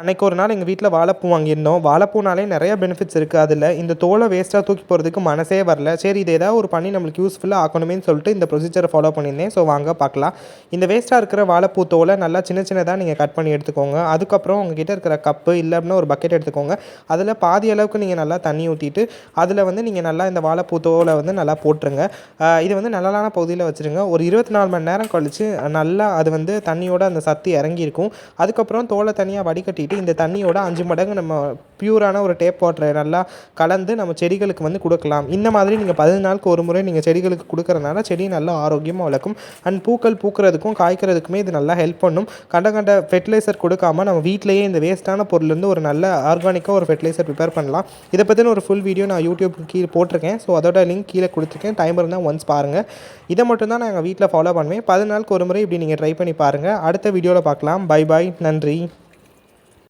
அன்னைக்கு ஒரு நாள் எங்கள் வீட்டில் வாழைப்பூ வாங்கியிருந்தோம். வாழைப்பூனாலே நிறைய பெனிஃபிட்ஸ் இருக்குது. அதில் இந்த தோலை வேஸ்ட்டாக தூக்கி போகிறதுக்கு மனசே வரல. சரி, இது ஏதாவது ஒரு பண்ணி நம்மளுக்கு யூஸ்ஃபுல்லாக ஆக்கணுமேன்னு சொல்லிட்டு இந்த ப்ரொசீஜரை ஃபாலோ பண்ணியிருந்தேன். ஸோ வாங்க பார்க்கலாம். இந்த வேஸ்ட்டாக இருக்கிற வாழைப்பூ தோலை நல்லா சின்ன சின்னதாக நீங்கள் கட் பண்ணி எடுத்துக்கோங்க. அதுக்கப்புறம் உங்ககிட்ட இருக்கிற கப்பு இல்லை அப்படின்னா ஒரு பக்கெட் எடுத்துக்கோங்க. அதில் பாதி அளவுக்கு நீங்கள் நல்லா தண்ணி ஊற்றிட்டு அதில் நீங்கள் நல்லா இந்த வாழைப்பூ தோலை நல்லா போட்டுருங்க. இது நிழலான பகுதியில் வச்சுருங்க. ஒரு 24 மணி நேரம் கழித்து நல்லா அது தண்ணியோட அந்த சத்து இறங்கியிருக்கும். அதுக்கப்புறம் தோலை தனியாக வடிகட்டிட்டு இந்த தண்ணியோட 5 மடங்கு நம்ம பியூரான ஒரு டேப் வாட்டரை நல்லா கலந்து நம்ம செடிகளுக்கு கொடுக்கலாம். இந்த மாதிரி நீங்கள் 10 நாளுக்கு ஒரு முறை நீங்கள் செடிகளுக்கு கொடுக்கறதுனால செடி நல்லா ஆரோக்கியமாக வளர்க்கும். அண்ட் பூக்கள் பூக்கிறதுக்கும் காய்க்கிறதுக்குமே இது நல்லா ஹெல்ப் பண்ணும். கண்ட ஃபெர்டிலைசர் கொடுக்காமல் நம்ம வீட்டிலேயே இந்த வேஸ்ட்டான பொருள்லேருந்து ஒரு நல்ல ஆர்கானிக்காக ஒரு ஃபெர்டிலைசர் ப்ரிப்பேர் பண்ணலாம். இதை பற்றின ஒரு ஃபுல் வீடியோ நான் யூடியூப்க்கு கீழே போட்டிருக்கேன். ஸோ அதோட லிங்க் கீழே கொடுத்துருக்கேன். டைம் இருந்தால் ஒன்ஸ் பாருங்கள். இதை மட்டும் தான் நான் எங்கள் வீட்டில் ஃபாலோ பண்ணுவேன். 10 நாளுக்கு ஒரு முறை இப்படி நீங்கள் ட்ரை பண்ணி பாருங்கள். அடுத்த வீடியோவில் பார்க்கலாம். Bye bye. நன்றி.